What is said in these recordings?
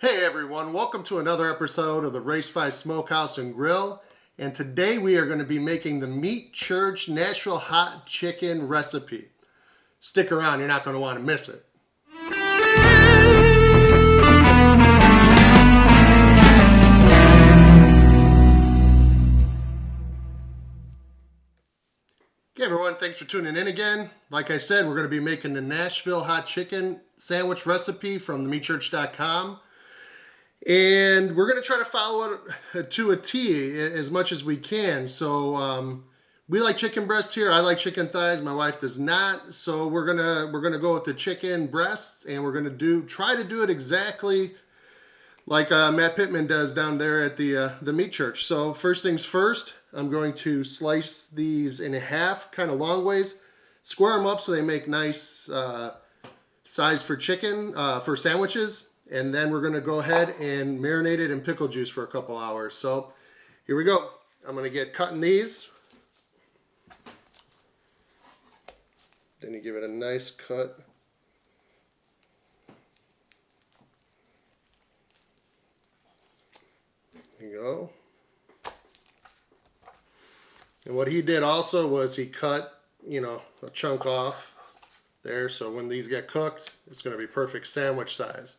Hey everyone, welcome to another episode of the Race 5 Smokehouse and Grill. And today we are going to be making the Meat Church Nashville Hot Chicken recipe. Stick around, you're not going to want to miss it. Okay everyone, thanks for tuning in again. Like I said, we're going to be making the Nashville Hot Chicken sandwich recipe from themeatchurch.com. And we're going to try to follow it to a T as much as we can. So we like chicken breast here. I like chicken thighs. My wife does not. So we're gonna go with the chicken breasts, and we're gonna try to do it exactly like Matt Pittman does down there at the Meat Church. So first things first, I'm going to slice these in half, kind of long ways, square them up so they make nice size for chicken for sandwiches. And then we're going to go ahead and marinate it in pickle juice for a couple hours. So here we go. I'm going to get cutting these. Then you give it a nice cut. There you go. And what he did also was he cut, a chunk off there. So when these get cooked, it's going to be perfect sandwich size.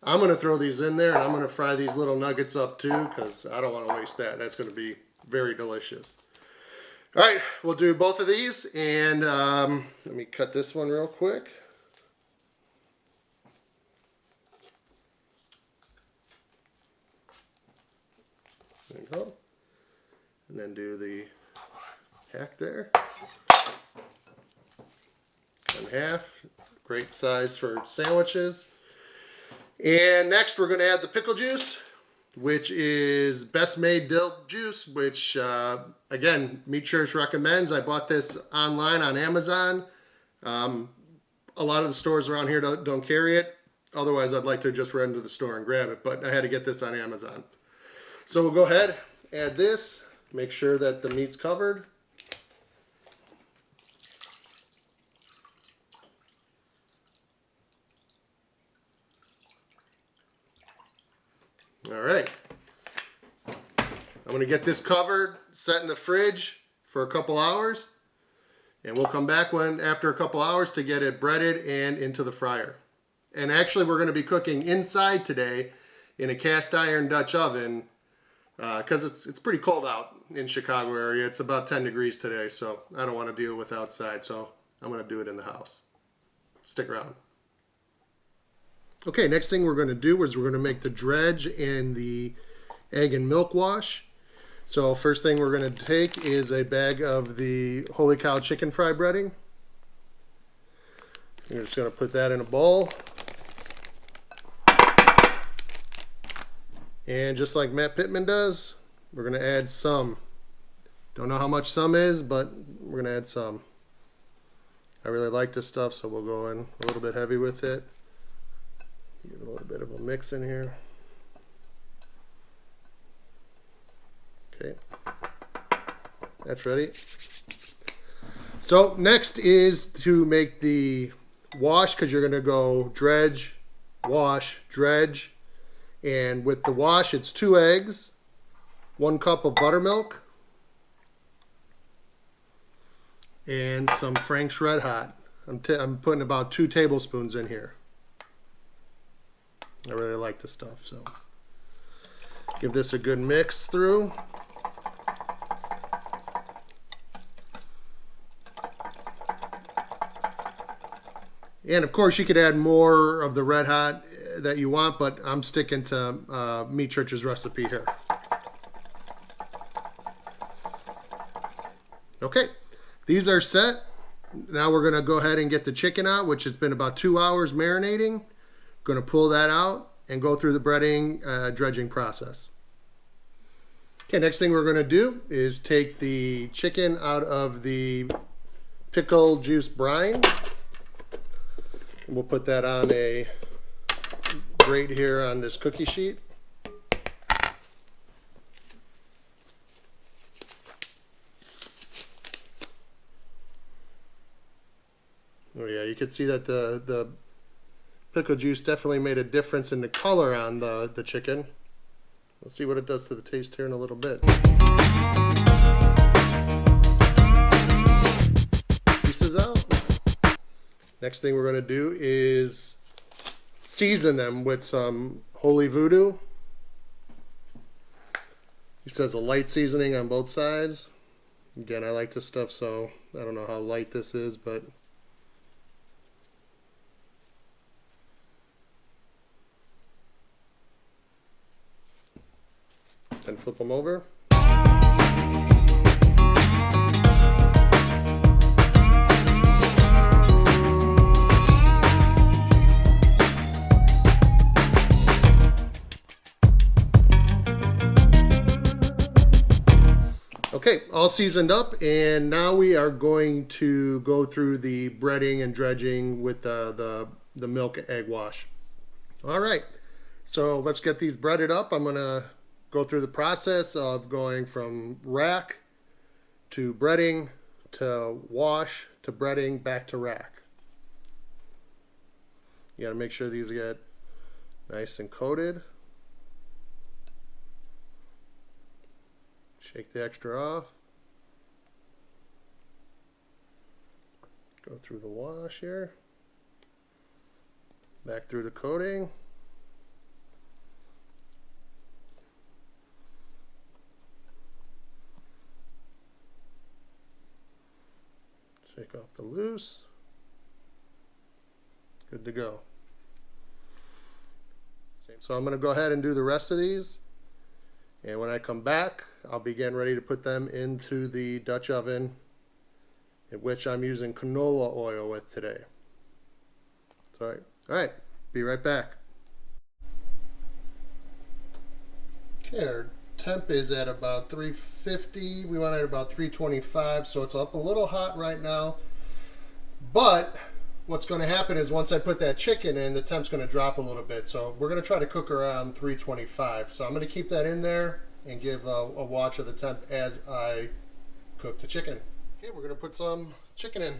I'm going to throw these in there, and I'm going to fry these little nuggets up too, because I don't want to waste that. That's going to be very delicious. All right, we'll do both of these, and let me cut this one real quick. There you go. And then do the hack there. Cut in half. Great size for sandwiches. And next we're going to add the pickle juice, which is Best Made Dill Juice, which, again, Meat Church recommends. I bought this online on Amazon. A lot of the stores around here don't carry it. Otherwise, I'd like to just run to the store and grab it, but I had to get this on Amazon. So we'll go ahead, add this, make sure that the meat's covered. All right, I'm going to get this covered, set in the fridge for a couple hours, and we'll come back after a couple hours to get it breaded and into the fryer. And actually, we're going to be cooking inside today in a cast iron Dutch oven because it's pretty cold out in Chicago area. It's about 10 degrees today, so I don't want to deal with outside, so I'm going to do it in the house. Stick around. Okay, next thing we're going to do is we're going to make the dredge and the egg and milk wash. So first thing we're going to take is a bag of the Holy Cow chicken fry breading. We're just going to put that in a bowl. And just like Matt Pittman does, we're going to add some. Don't know how much some is, but we're going to add some. I really like this stuff, so we'll go in a little bit heavy with it. Give it a little bit of a mix in here. Okay, that's ready. So next is to make the wash, because you're going to go dredge, wash, dredge. And with the wash, it's 2 eggs, 1 cup of buttermilk, and some Frank's Red Hot. I'm putting about 2 tablespoons in here. I really like this stuff, so give this a good mix through. And of course you could add more of the Red Hot that you want, but I'm sticking to Meat Church's recipe here. Okay, these are set. Now we're going to go ahead and get the chicken out, which has been about 2 hours marinating. Going to pull that out and go through the breading, dredging process. Okay, next thing we're going to do is take the chicken out of the pickle juice brine. And we'll put that on a grate here on this cookie sheet. Oh yeah, you can see that the pickle juice definitely made a difference in the color on the chicken. We'll see what it does to the taste here in a little bit. Pieces out. Next thing we're going to do is season them with some Holy Voodoo. He says a light seasoning on both sides. Again, I like this stuff, so I don't know how light this is, but then flip them over. Okay, all seasoned up, and now we are going to go through the breading and dredging with the milk egg wash. All right, so let's get these breaded up. I'm going to go through the process of going from rack to breading to wash to breading back to rack. You got to make sure these get nice and coated. Shake the extra off. Go through the wash here. Back through the coating. Shake off the loose. Good to go. So I'm going to go ahead and do the rest of these. And when I come back, I'll be getting ready to put them into the Dutch oven, in which I'm using canola oil with today. All right, be right back. Okay, our temp is at about 350. We want it at about 325, so it's up a little hot right now. But what's going to happen is once I put that chicken in, the temp's going to drop a little bit. So we're going to try to cook around 325. So I'm going to keep that in there and give a watch of the temp as I cook the chicken. Okay, we're going to put some chicken in.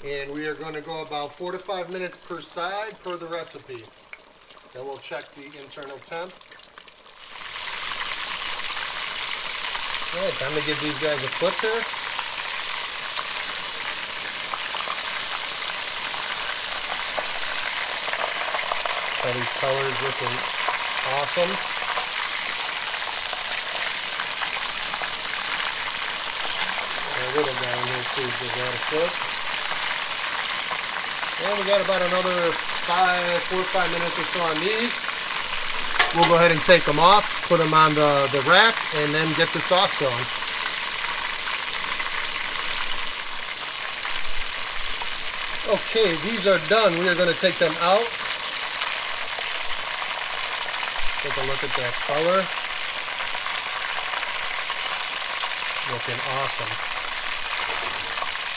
And we are going to go about 4 to 5 minutes per side per the recipe. Then we'll check the internal temp. All right, time to give these guys a flip here. All these colors looking awesome. A little down here too, give that a flip. And we got about another 4 or 5 minutes or so on these. We'll go ahead and take them off, put them on the rack, and then get the sauce going. Okay, these are done. We are going to take them out. Take a look at that color. Looking awesome.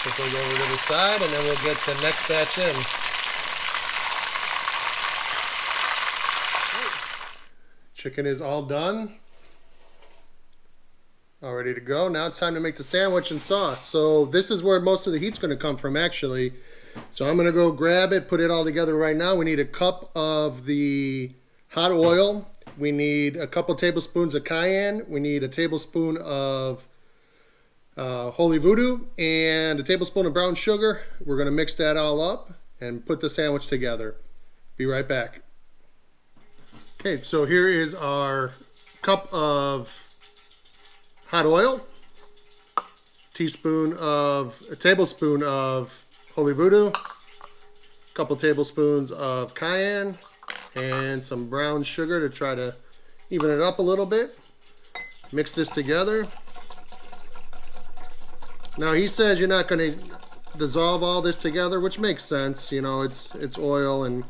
Put those over to the side, and then we'll get the next batch in. Chicken is all done. All ready to go. Now it's time to make the sandwich and sauce. So this is where most of the heat's going to come from, actually. So I'm going to go grab it, put it all together right now. We need a cup of the hot oil. We need a couple tablespoons of cayenne. We need a tablespoon of Holy Voodoo and a tablespoon of brown sugar. We're going to mix that all up and put the sandwich together. Be right back. Okay, so here is our cup of hot oil, a tablespoon of Holy Voodoo, a couple tablespoons of cayenne, and some brown sugar to try to even it up a little bit. Mix this together. Now he says you're not going to dissolve all this together, which makes sense. You know, it's oil, and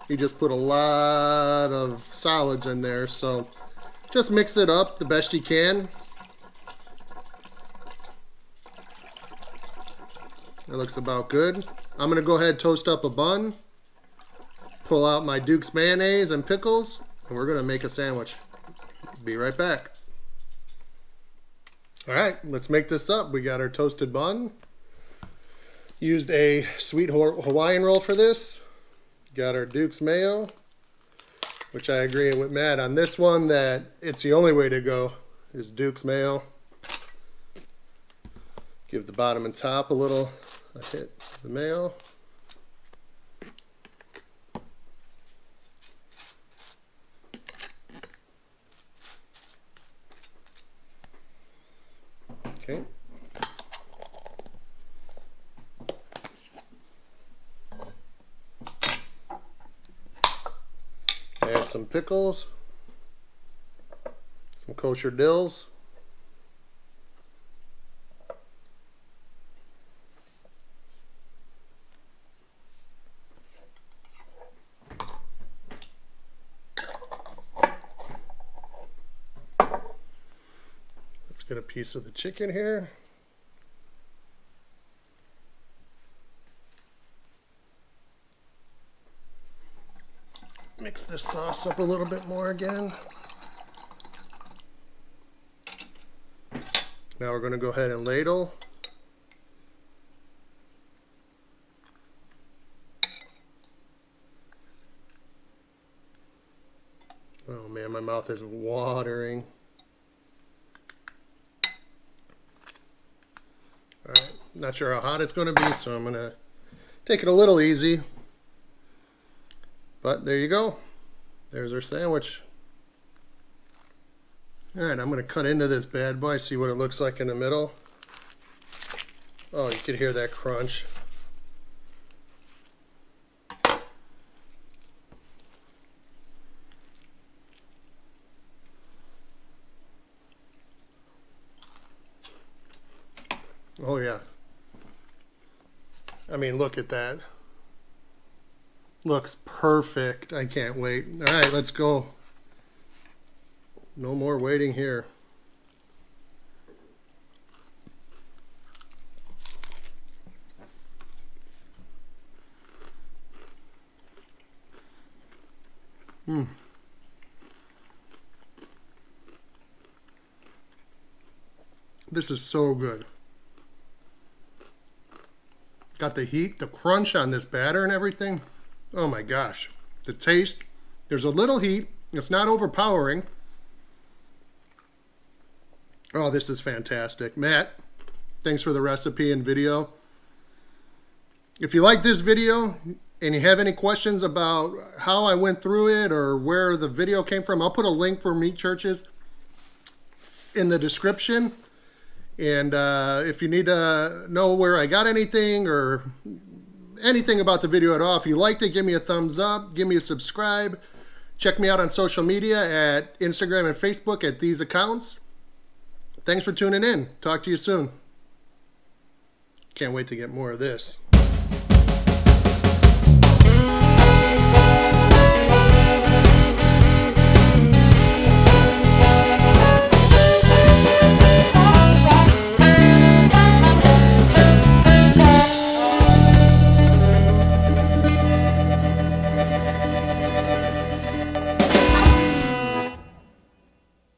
He just put a lot of solids in there, so just mix it up the best you can. That looks about good. I'm going to go ahead and toast up a bun, pull out my Duke's mayonnaise and pickles, and we're going to make a sandwich. Be right back. All right, let's make this up. We got our toasted bun. Used a sweet Hawaiian roll for this. Got our Duke's mayo, which I agree with Matt on this one that it's the only way to go is Duke's mayo. Give the bottom and top a hit of the mayo. Okay. Add some pickles, some kosher dills. Let's get a piece of the chicken here. Mix this sauce up a little bit more again. Now we're going to go ahead and ladle. Oh man, my mouth is watering. Alright, not sure how hot it's going to be, so I'm going to take it a little easy. But there you go. There's our sandwich. Alright, I'm going to cut into this bad boy, see what it looks like in the middle. Oh, you can hear that crunch. Oh yeah. I mean, look at that. Looks perfect. I can't wait. All right, let's go. No more waiting here. This is so good. Got the heat, the crunch on this batter and everything. Oh my gosh. The taste, there's a little heat. It's not overpowering. Oh, this is fantastic. Matt, thanks for the recipe and video. If you like this video and you have any questions about how I went through it or where the video came from, I'll put a link for Meat Churches in the description. And if you need to know where I got anything or anything about the video at all, if you liked it, give me a thumbs up, give me a subscribe. Check me out on social media at Instagram and Facebook at these accounts. Thanks for tuning in. Talk to you soon. Can't wait to get more of this.